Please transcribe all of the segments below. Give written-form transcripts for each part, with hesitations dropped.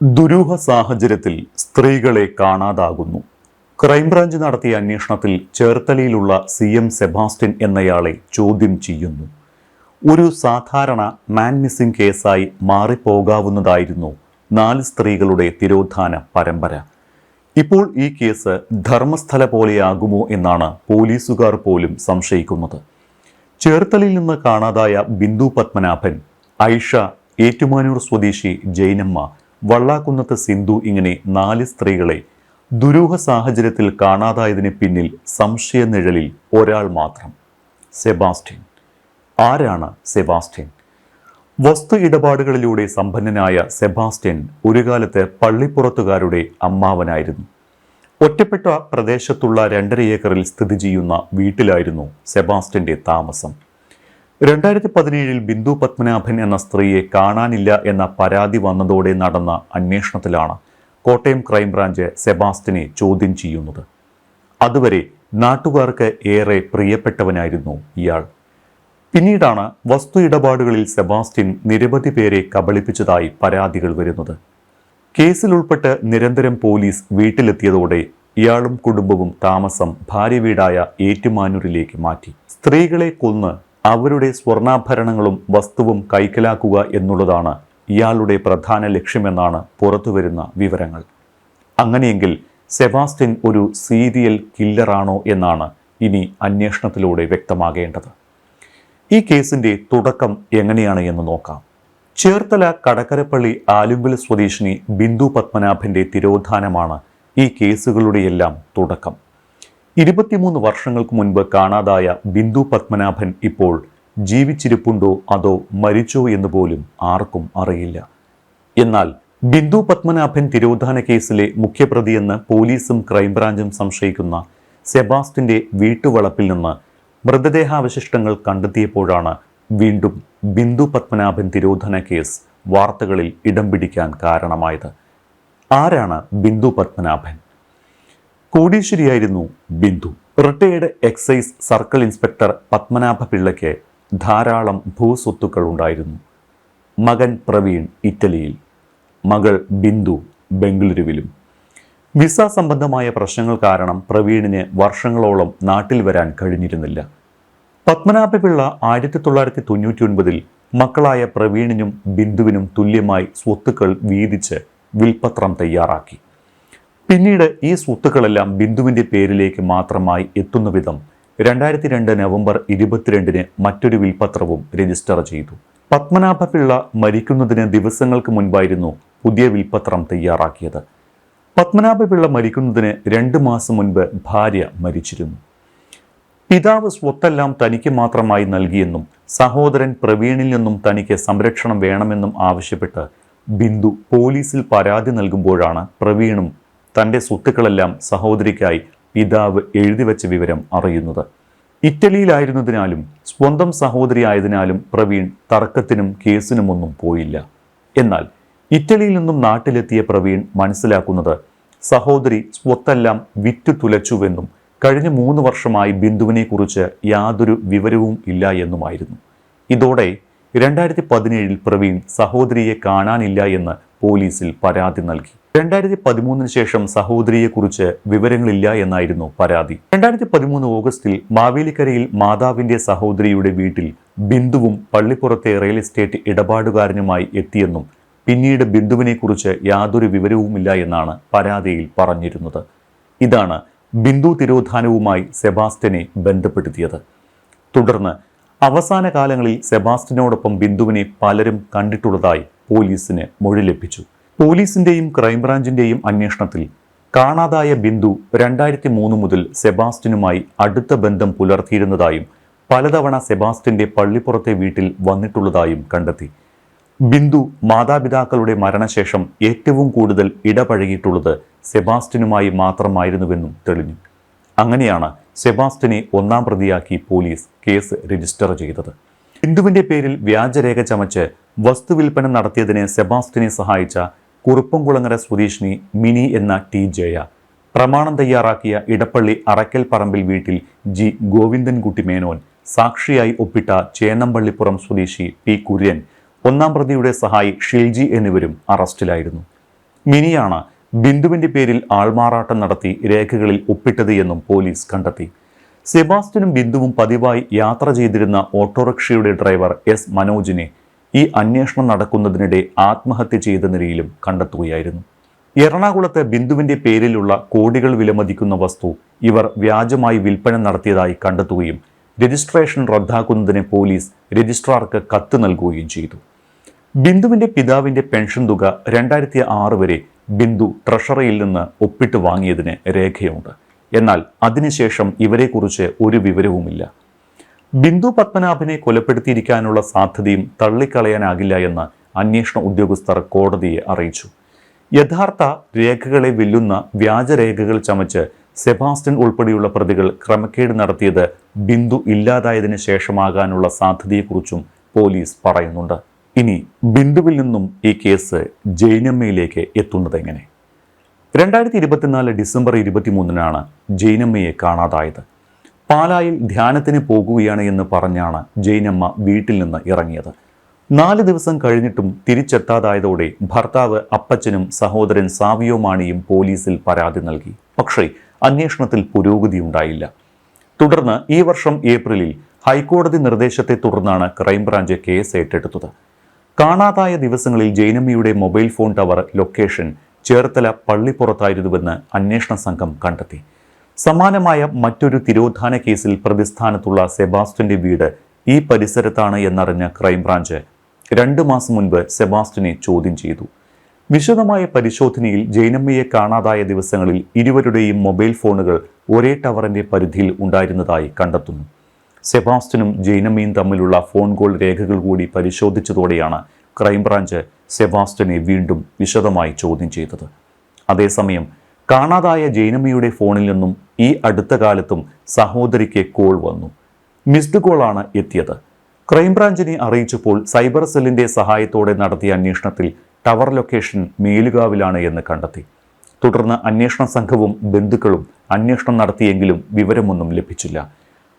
ദുരൂഹ സാഹചര്യത്തിൽ സ്ത്രീകളെ കാണാതാകുന്നു. ക്രൈംബ്രാഞ്ച് നടത്തിയ അന്വേഷണത്തിൽ ചേർത്തലയിലുള്ള CM സെബാസ്റ്റ്യൻ എന്നയാളെ ചോദ്യം ചെയ്യുന്നു. ഒരു സാധാരണ മാൻ മിസ്സിംഗ് കേസായി മാറിപ്പോകാവുന്നതായിരുന്നു 4 സ്ത്രീകളുടെ തിരോധാന പരമ്പര. ഇപ്പോൾ ഈ കേസ് ധർമ്മസ്ഥല പോലെയാകുമോ എന്നാണ് പോലീസുകാർ പോലും സംശയിക്കുന്നത്. ചേർത്തലയിൽ നിന്ന് കാണാതായ ബിന്ദു പത്മനാഭൻ, ഐഷ, ഏറ്റുമാനൂർ സ്വദേശി ജൈനമ്മ, വള്ളാക്കുന്നത്ത് സിന്ധു ഇങ്ങനെ 4 സ്ത്രീകളെ ദുരൂഹ സാഹചര്യത്തിൽ കാണാതായതിന് പിന്നിൽ സംശയനിഴലിൽ ഒരാൾ മാത്രം, സെബാസ്റ്റ്യൻ. ആരാണ് സെബാസ്റ്റ്യൻ? വസ്തു ഇടപാടുകളിലൂടെ സമ്പന്നനായ സെബാസ്റ്റ്യൻ ഒരു കാലത്ത് പള്ളിപ്പുറത്തുകാരുടെ അമ്മാവനായിരുന്നു. ഒറ്റപ്പെട്ട പ്രദേശത്തുള്ള 2.5 ഏക്കറിൽ സ്ഥിതി ചെയ്യുന്ന വീട്ടിലായിരുന്നു സെബാസ്റ്റ്യന്റെ താമസം. 2017 ബിന്ദു പത്മനാഭൻ എന്ന സ്ത്രീയെ കാണാനില്ല എന്ന പരാതി വന്നതോടെ നടന്ന അന്വേഷണത്തിലാണ് കോട്ടയം ക്രൈംബ്രാഞ്ച് സെബാസ്റ്റ്യനെ ചോദ്യം ചെയ്യുന്നത്. അതുവരെ നാട്ടുകാർക്ക് ഏറെ പ്രിയപ്പെട്ടവനായിരുന്നു ഇയാൾ. പിന്നീടാണ് വസ്തു ഇടപാടുകളിൽ സെബാസ്റ്റ്യൻ നിരവധി പേരെ കബളിപ്പിച്ചതായി പരാതികൾ വരുന്നത്. കേസിൽ ഉൾപ്പെട്ട് നിരന്തരം പോലീസ് വീട്ടിലെത്തിയതോടെ ഇയാളും കുടുംബവും താമസം ഭാര്യ വീടായ ഏറ്റുമാനൂരിലേക്ക് മാറ്റി. സ്ത്രീകളെ കൊന്ന് അവരുടെ സ്വർണ്ണാഭരണങ്ങളും വസ്തുവും കൈക്കലാക്കുക എന്നുള്ളതാണ് ഇയാളുടെ പ്രധാന ലക്ഷ്യമെന്നാണ് പുറത്തുവരുന്ന വിവരങ്ങൾ. അങ്ങനെയെങ്കിൽ സെബാസ്റ്റ്യൻ ഒരു സീരിയൽ കില്ലറാണോ എന്നാണ് ഇനി അന്വേഷണത്തിലൂടെ വ്യക്തമാകേണ്ടത്. ഈ കേസിന്റെ തുടക്കം എങ്ങനെയാണ് എന്ന് നോക്കാം. ചേർത്തല കടക്കരപ്പള്ളി ആലുങ്കൽ സ്വദേശിനി ബിന്ദു പത്മനാഭന്റെ തിരോധാനമാണ് ഈ കേസുകളുടെയെല്ലാം തുടക്കം. 23 വർഷങ്ങൾക്ക് മുൻപ് കാണാതായ ബിന്ദു പത്മനാഭൻ ഇപ്പോൾ ജീവിച്ചിരിപ്പുണ്ടോ അതോ മരിച്ചോ എന്ന് പോലും ആർക്കും അറിയില്ല. എന്നാൽ ബിന്ദു പത്മനാഭൻ തിരോധാന കേസിലെ മുഖ്യപ്രതിയെന്ന് പോലീസും ക്രൈംബ്രാഞ്ചും സംശയിക്കുന്ന സെബാസ്റ്റ്യന്റെ വീട്ടുവളപ്പിൽ നിന്ന് മൃതദേഹാവശിഷ്ടങ്ങൾ കണ്ടെത്തിയപ്പോഴാണ് വീണ്ടും ബിന്ദു പത്മനാഭൻ തിരോധാന കേസ് വാർത്തകളിൽ ഇടം പിടിക്കാൻ കാരണമായത്. ആരാണ് ബിന്ദു പത്മനാഭൻ? കോടീശ്വരിയായിരുന്നു Bindu. Retired excise circle inspector Padmanabha പിള്ളയ്ക്ക് ധാരാളം ഭൂസ്വത്തുക്കൾ ഉണ്ടായിരുന്നു. മകൻ പ്രവീൺ ഇറ്റലിയിൽ, മകൾ ബിന്ദു ബംഗളൂരുവിലും. വിസ സംബന്ധമായ പ്രശ്നങ്ങൾ കാരണം പ്രവീണിന് വർഷങ്ങളോളം നാട്ടിൽ വരാൻ കഴിഞ്ഞിരുന്നില്ല. പത്മനാഭ പിള്ള 1999 മക്കളായ പ്രവീണിനും ബിന്ദുവിനും തുല്യമായി സ്വത്തുക്കൾ വീതിച്ച് വിൽപ്പത്രം തയ്യാറാക്കി. പിന്നീട് ഈ സ്വത്തുക്കളെല്ലാം ബിന്ദുവിന്റെ പേരിലേക്ക് മാത്രമായി എത്തുന്ന വിധം 2002 നവംബർ 22 മറ്റൊരു വിൽപ്പത്രവും രജിസ്റ്റർ ചെയ്തു. പത്മനാഭ പിള്ള മരിക്കുന്നതിന് ദിവസങ്ങൾക്ക് മുൻപായിരുന്നു പുതിയ വിൽപ്പത്രം തയ്യാറാക്കിയത്. പത്മനാഭ പിള്ള മരിക്കുന്നതിന് 2 മാസം മുൻപ് ഭാര്യ മരിച്ചിരുന്നു. പിതാവ് സ്വത്തെല്ലാം തനിക്ക് മാത്രമായി നൽകിയെന്നും സഹോദരൻ പ്രവീണിൽ നിന്നും തനിക്ക് സംരക്ഷണം വേണമെന്നും ആവശ്യപ്പെട്ട് ബിന്ദു പോലീസിൽ പരാതി നൽകുമ്പോഴാണ് പ്രവീണും തൻ്റെ സ്വത്തുക്കളെല്ലാം സഹോദരിക്കായി പിതാവ് എഴുതിവെച്ച വിവരം അറിയുന്നത്. ഇറ്റലിയിലായിരുന്നതിനാലും സ്വന്തം സഹോദരി ആയതിനാലും പ്രവീൺ തർക്കത്തിനും കേസിനുമൊന്നും പോയില്ല. എന്നാൽ ഇറ്റലിയിൽ നിന്നും നാട്ടിലെത്തിയ പ്രവീൺ മനസ്സിലാക്കുന്നത് സഹോദരി സ്വത്തെല്ലാം വിറ്റു തുലച്ചുവെന്നും കഴിഞ്ഞ 3 വർഷമായി ബിന്ദുവിനെ കുറിച്ച് യാതൊരു വിവരവും ഇല്ല എന്നുമായിരുന്നു. ഇതോടെ 2017 പ്രവീൺ സഹോദരിയെ കാണാനില്ല എന്ന് പോലീസിൽ പരാതി നൽകി. 2013 ശേഷം സഹോദരിയെക്കുറിച്ച് വിവരങ്ങളില്ല എന്നായിരുന്നു പരാതി. 2013 ഓഗസ്റ്റിൽ മാവേലിക്കരയിൽ മാതാവിന്റെ സഹോദരിയുടെ വീട്ടിൽ ബിന്ദുവും പള്ളിപ്പുറത്തെ റിയൽ എസ്റ്റേറ്റ് ഇടപാടുകാരനുമായി എത്തിയെന്നും പിന്നീട് ബിന്ദുവിനെക്കുറിച്ച് യാതൊരു വിവരവുമില്ല എന്നാണ് പരാതിയിൽ പറഞ്ഞിരുന്നത്. ഇതാണ് ബിന്ദു തിരോധാനവുമായി സെബാസ്റ്റ്യനെ ബന്ധപ്പെടുത്തിയത്. തുടർന്ന് അവസാന കാലങ്ങളിൽ സെബാസ്റ്റ്യനോടൊപ്പം ബിന്ദുവിനെ പലരും കണ്ടിട്ടുള്ളതായി പോലീസിന് മൊഴി ലഭിച്ചു. പോലീസിന്റെയും ക്രൈംബ്രാഞ്ചിന്റെയും അന്വേഷണത്തിൽ കാണാതായ ബിന്ദു 2003 മുതൽ സെബാസ്റ്റ്യനുമായി അടുത്ത ബന്ധം പുലർത്തിയിരുന്നതായും പലതവണ സെബാസ്റ്റ്യന്റെ പള്ളിപ്പുറത്തെ വീട്ടിൽ വന്നിട്ടുള്ളതായും കണ്ടെത്തി. ബിന്ദു മാതാപിതാക്കളുടെ മരണശേഷം ഏറ്റവും കൂടുതൽ ഇടപഴകിയിട്ടുള്ളത് സെബാസ്റ്റ്യനുമായി മാത്രമായിരുന്നുവെന്നും തെളിഞ്ഞു. അങ്ങനെയാണ് സെബാസ്റ്റ്യനെ 1-ാം പ്രതിയാക്കി പോലീസ് കേസ് രജിസ്റ്റർ ചെയ്തത്. ബിന്ദുവിന്റെ പേരിൽ വ്യാജരേഖ ചമച്ച് വസ്തുവിൽപ്പന നടത്തിയതിന് സെബാസ്റ്റ്യനെ സഹായിച്ച കുറുപ്പംകുളങ്ങര സ്വദേശിനി മിനി എന്ന ടി ജയ, പ്രമാണം തയ്യാറാക്കിയ ഇടപ്പള്ളി അറക്കൽ പറമ്പിൽ വീട്ടിൽ ജി ഗോവിന്ദൻകുട്ടി മേനോൻ, സാക്ഷിയായി ഒപ്പിട്ട ചേന്നമ്പള്ളിപ്പുറം സ്വദേശി പി കുര്യൻ, 1-ാം പ്രതിയുടെ സഹായി ഷിൽജി എന്നിവരും അറസ്റ്റിലായിരുന്നു. മിനിയാണ് ബിന്ദുവിന്റെ പേരിൽ ആൾമാറാട്ടം നടത്തി രേഖകളിൽ ഒപ്പിട്ടത് എന്നും പോലീസ് കണ്ടെത്തി. സെബാസ്റ്റ്യനും ബിന്ദുവും പതിവായി യാത്ര ചെയ്തിരുന്ന ഓട്ടോറിക്ഷയുടെ ഡ്രൈവർ എസ് മനോജിനെ ഈ അന്വേഷണം നടക്കുന്നതിനിടെ ആത്മഹത്യ ചെയ്ത നിലയിലും കണ്ടെത്തുകയായിരുന്നു. എറണാകുളത്ത് ബിന്ദുവിന്റെ പേരിലുള്ള കോടികൾ വിലമതിക്കുന്ന വസ്തു ഇവർ വ്യാജമായി വിൽപ്പന നടത്തിയതായി കണ്ടെത്തുകയും രജിസ്ട്രേഷൻ റദ്ദാക്കുന്നതിന് പോലീസ് രജിസ്ട്രാർക്ക് കത്ത് നൽകുകയും ചെയ്തു. ബിന്ദുവിന്റെ പിതാവിന്റെ പെൻഷൻ തുക 2006 വരെ ബിന്ദു ട്രഷറിയിൽ നിന്ന് ഒപ്പിട്ട് വാങ്ങിയതിന് രേഖയുണ്ട്. എന്നാൽ അതിനുശേഷം ഇവരെക്കുറിച്ച് ഒരു വിവരവുമില്ല. ബിന്ദു പത്മനാഭനെ കൊലപ്പെടുത്തിയിരിക്കാനുള്ള സാധ്യതയും തള്ളിക്കളയാനാകില്ല എന്ന് അന്വേഷണ ഉദ്യോഗസ്ഥർ കോടതിയെ അറിയിച്ചു. യഥാർത്ഥ രേഖകളെ വെല്ലുന്ന വ്യാജരേഖകൾ ചമച്ച് സെബാസ്റ്റ്യൻ ഉൾപ്പെടെയുള്ള പ്രതികൾ ക്രമക്കേട് നടത്തിയത് ബിന്ദു ഇല്ലാതായതിനു ശേഷമാകാനുള്ള സാധ്യതയെക്കുറിച്ചും പോലീസ് പറയുന്നുണ്ട്. ഇനി ബിന്ദുവിൽ നിന്നും ഈ കേസ് ജൈനമ്മയിലേക്ക് എത്തുന്നതെങ്ങനെ? 2024 ഡിസംബർ 23-നാണ് ജൈനമ്മയെ കാണാതായത്. പാലായിൽ ധ്യാനത്തിന് പോകുകയാണ് എന്ന് പറഞ്ഞാണ് ജൈനമ്മ വീട്ടിൽ നിന്ന് ഇറങ്ങിയത്. 4 ദിവസം കഴിഞ്ഞിട്ടും തിരിച്ചെത്താതായതോടെ ഭർത്താവ് അപ്പച്ചനും സഹോദരൻ സാവിയോ മാണിയും പോലീസിൽ പരാതി നൽകി. പക്ഷേ അന്വേഷണത്തിൽ പുരോഗതിയുണ്ടായില്ല. തുടർന്ന് ഈ വർഷം ഏപ്രിലിൽ ഹൈക്കോടതി നിർദ്ദേശത്തെ തുടർന്നാണ് ക്രൈംബ്രാഞ്ച് കേസ് ഏറ്റെടുത്തത്. കാണാതായ ദിവസങ്ങളിൽ ജൈനമ്മയുടെ mobile phone tower location Cherthala പള്ളിപ്പുറത്തായിരുന്നുവെന്ന് അന്വേഷണ സംഘം കണ്ടെത്തി. സമാനമായ മറ്റൊരു തിരോധാന കേസിൽ പ്രതിസ്ഥാനത്തുള്ള സെബാസ്റ്റ്യന്റെ വീട് ഈ പരിസരത്താണ് എന്നറിഞ്ഞ ക്രൈംബ്രാഞ്ച് 2 മാസം മുൻപ് സെബാസ്റ്റ്യനെ ചോദ്യം ചെയ്തു. വിശദമായ പരിശോധനയിൽ ജൈനമ്മയെ കാണാതായ ദിവസങ്ങളിൽ ഇരുവരുടെയും മൊബൈൽ ഫോണുകൾ ഒരേ ടവറിന്റെ പരിധിയിൽ ഉണ്ടായിരുന്നതായി കണ്ടെത്തുന്നു. സെബാസ്റ്റ്യനും ജൈനമ്മയും തമ്മിലുള്ള ഫോൺ കോൾ രേഖകൾ കൂടി പരിശോധിച്ചതോടെയാണ് ക്രൈംബ്രാഞ്ച് സെബാസ്റ്റ്യനെ വീണ്ടും വിശദമായി ചോദ്യം ചെയ്തത്. അതേസമയം കാണാതായ ജൈനമ്മയുടെ ഫോണിൽ നിന്നും ഈ അടുത്ത കാലത്തും സഹോദരിക്ക് കോൾ വന്നു. മിസ്ഡ് കോളാണ് എത്തിയത്. ക്രൈംബ്രാഞ്ചിനെ അറിയിച്ചപ്പോൾ സൈബർ സെല്ലിന്റെ സഹായത്തോടെ നടത്തിയ അന്വേഷണത്തിൽ ടവർ ലൊക്കേഷൻ മേലുകാവിലാണ് എന്ന് കണ്ടെത്തി. തുടർന്ന് അന്വേഷണ സംഘവും ബന്ധുക്കളും അന്വേഷണം നടത്തിയെങ്കിലും വിവരമൊന്നും ലഭിച്ചില്ല.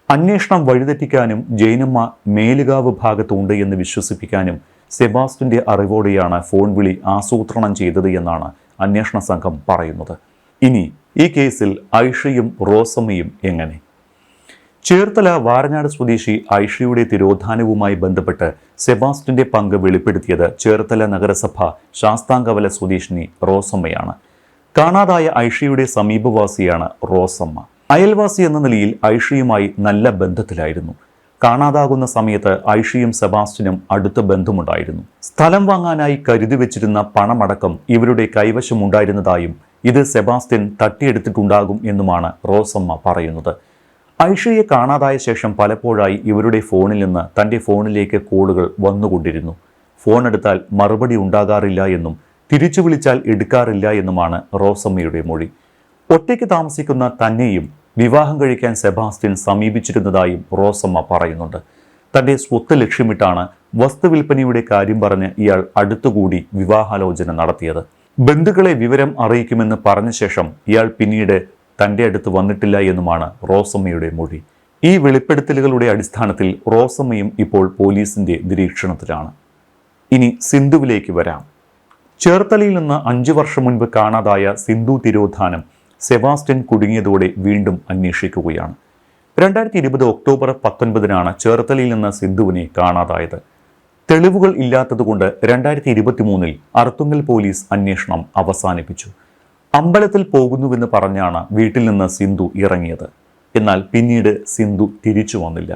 അന്വേഷണം വഴിതെറ്റിക്കാനും ജൈനമ്മ മേലുകാവ് ഭാഗത്തുണ്ട് എന്ന് വിശ്വസിപ്പിക്കാനും സെബാസ്റ്റ്യന്റെ അറിവോടെയാണ് ഫോൺ വിളി ആസൂത്രണം ചെയ്തത് എന്നാണ് അന്വേഷണ സംഘം പറയുന്നത്. ഇനി ഈ കേസിൽ ഐഷയും റോസമ്മയും എങ്ങനെ? ചേർത്തല വാരനാട് സ്വദേശി ഐഷയുടെ തിരോധാനവുമായി ബന്ധപ്പെട്ട് സെബാസ്റ്റ്യന്റെ പങ്ക് വെളിപ്പെടുത്തിയത് ചേർത്തല നഗരസഭ ശാസ്താംകവല സ്വദേശിനി റോസമ്മയാണ്. കാണാതായ ഐഷയുടെ സമീപവാസിയാണ് റോസമ്മ. അയൽവാസി എന്ന നിലയിൽ ഐഷയുമായി നല്ല ബന്ധത്തിലായിരുന്നു. കാണാതാകുന്ന സമയത്ത് ഐഷയും സെബാസ്റ്റ്യനും അടുത്ത ബന്ധമുണ്ടായിരുന്നു. സ്ഥലം വാങ്ങാനായി കരുതി വെച്ചിരുന്ന പണമടക്കം ഇവരുടെ കൈവശമുണ്ടായിരുന്നതായും ഇത് സെബാസ്റ്റ്യൻ തട്ടിയെടുത്തിട്ടുണ്ടാകും എന്നുമാണ് റോസമ്മ പറയുന്നത്. ഐഷയെ കാണാതായ ശേഷം പലപ്പോഴായി ഇവരുടെ ഫോണിൽ നിന്ന് തൻ്റെ ഫോണിലേക്ക് കോളുകൾ വന്നുകൊണ്ടിരുന്നു. ഫോൺ എടുത്താൽ മറുപടി ഉണ്ടാകാറില്ല എന്നും തിരിച്ചു വിളിച്ചാൽ എടുക്കാറില്ല എന്നുമാണ് റോസമ്മയുടെ മൊഴി. ഒറ്റയ്ക്ക് താമസിക്കുന്ന തന്നെയും വിവാഹം കഴിക്കാൻ സെബാസ്റ്റ്യൻ സമീപിച്ചിരുന്നതായും റോസമ്മ പറയുന്നുണ്ട്. തൻ്റെ സ്വത്ത് ലക്ഷ്യമിട്ടാണ് വസ്തുവിൽപ്പനയുടെ കാര്യം പറഞ്ഞ് ഇയാൾ അടുത്തുകൂടി വിവാഹാലോചന നടത്തിയത്. ബന്ധുക്കളെ വിവരം അറിയിക്കുമെന്ന് പറഞ്ഞ ശേഷം ഇയാൾ പിന്നീട് തൻ്റെ അടുത്ത് വന്നിട്ടില്ല എന്നുമാണ് റോസമ്മയുടെ മൊഴി. ഈ വെളിപ്പെടുത്തലുകളുടെ അടിസ്ഥാനത്തിൽ റോസമ്മയും ഇപ്പോൾ പോലീസിന്റെ നിരീക്ഷണത്തിലാണ്. ഇനി സിന്ധുവിലേക്ക് വരാം. ചേർത്തലയിൽ നിന്ന് 5 വർഷം മുൻപ് കാണാതായ സിന്ധു തിരോധാനം സെബാസ്റ്റ്യൻ കുടുങ്ങിയതോടെ വീണ്ടും അന്വേഷിക്കുകയാണ്. 2020 ഒക്ടോബർ 19-നാണ് ചേർത്തലയിൽ നിന്ന് സിന്ധുവിനെ കാണാതായത്. തെളിവുകൾ ഇല്ലാത്തതുകൊണ്ട് 2023-ൽ അർത്തുങ്കൽ പോലീസ് അന്വേഷണം അവസാനിപ്പിച്ചു. അമ്പലത്തിൽ പോകുന്നുവെന്ന് പറഞ്ഞാണ് വീട്ടിൽ നിന്ന് സിന്ധു ഇറങ്ങിയത്. എന്നാൽ പിന്നീട് സിന്ധു തിരിച്ചു വന്നില്ല.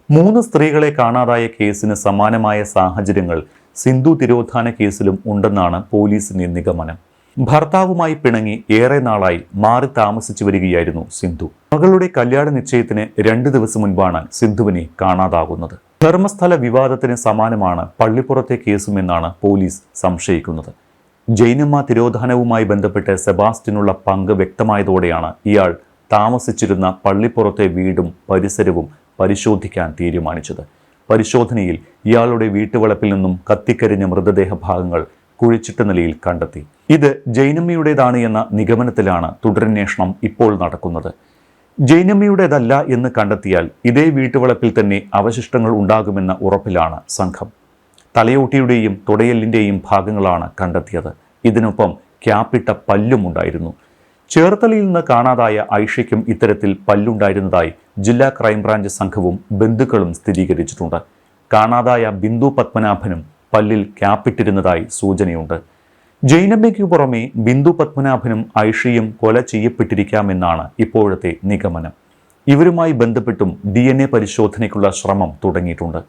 3 സ്ത്രീകളെ കാണാതായ കേസിന് സമാനമായ സാഹചര്യങ്ങൾ സിന്ധു തിരോധാന കേസിലും ഉണ്ടെന്നാണ് പോലീസിന്റെ നിഗമനം. ഭർത്താവുമായി പിണങ്ങി ഏറെ നാളായി മാറി താമസിച്ചു വരികയായിരുന്നു സിന്ധു. മകളുടെ കല്യാണ നിശ്ചയത്തിന് 2 ദിവസം മുൻപാണ് സിന്ധുവിനെ കാണാതാകുന്നത്. ധർമ്മസ്ഥല വിവാദത്തിന് സമാനമാണ് പള്ളിപ്പുറത്തെ കേസുമെന്നാണ് പോലീസ് സംശയിക്കുന്നത്. ജൈനമ്മ തിരോധാനവുമായി ബന്ധപ്പെട്ട് സെബാസ്റ്റ്യനുള്ള പങ്ക് വ്യക്തമായതോടെയാണ് ഇയാൾ താമസിച്ചിരുന്ന പള്ളിപ്പുറത്തെ വീടും പരിസരവും പരിശോധിക്കാൻ തീരുമാനിച്ചത്. പരിശോധനയിൽ ഇയാളുടെ വീട്ടുവളപ്പിൽ നിന്നും കത്തിക്കരിഞ്ഞ മൃതദേഹ ഭാഗങ്ങൾ കുഴിച്ചിട്ട നിലയിൽ കണ്ടെത്തി. ഇത് ജൈനമ്മയുടേതാണ് എന്ന നിഗമനത്തിലാണ് തുടരന്വേഷണം ഇപ്പോൾ നടക്കുന്നത്. ജൈനമ്മയുടേതല്ല എന്ന് കണ്ടെത്തിയാൽ ഇതേ വീട്ടുവളപ്പിൽ തന്നെ അവശിഷ്ടങ്ങൾ ഉണ്ടാകുമെന്ന ഉറപ്പിലാണ് സംഘം. തലയോട്ടിയുടെയും തുടയെല്ലിൻ്റെയും ഭാഗങ്ങളാണ് കണ്ടെത്തിയത്. ഇതിനൊപ്പം ക്യാപ്പിട്ട പല്ലുമുണ്ടായിരുന്നു. ചേർത്തലയിൽ നിന്ന് കാണാതായ ഐഷയ്ക്കും ഇത്തരത്തിൽ പല്ലുണ്ടായിരുന്നതായി ജില്ലാ ക്രൈംബ്രാഞ്ച് സംഘവും ബന്ധുക്കളും സ്ഥിരീകരിച്ചിട്ടുണ്ട്. കാണാതായ ബിന്ദു പത്മനാഭനും പല്ലിൽ ക്യാപ്പിട്ടിരുന്നതായി സൂചനയുണ്ട്. ജൈനബയ്ക്കു പുറമെ ബിന്ദു പത്മനാഭനും ഐഷയും കൊല ചെയ്യപ്പെട്ടിരിക്കാമെന്നാണ് ഇപ്പോഴത്തെ നിഗമനം. ഇവരുമായി ബന്ധപ്പെട്ടും DNA പരിശോധനയ്ക്കുള്ള ശ്രമം തുടങ്ങിയിട്ടുണ്ട്.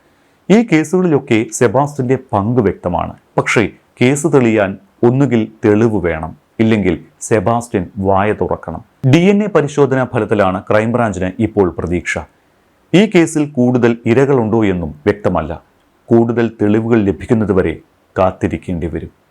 ഈ കേസുകളിലൊക്കെ സെബാസ്റ്റ്യന്റെ പങ്ക് വ്യക്തമാണ്. പക്ഷേ കേസ് തെളിയാൻ ഒന്നുകിൽ തെളിവ് വേണം, ഇല്ലെങ്കിൽ സെബാസ്റ്റ്യൻ വായ തുറക്കണം. DNA പരിശോധനാ ഫലത്തിലാണ് ക്രൈംബ്രാഞ്ചിന് ഇപ്പോൾ പ്രതീക്ഷ. ഈ കേസിൽ കൂടുതൽ ഇരകളുണ്ടോ എന്നും വ്യക്തമല്ല. കൂടുതൽ തെളിവുകൾ ലഭിക്കുന്നതുവരെ കാത്തിരിക്കേണ്ടി വരും.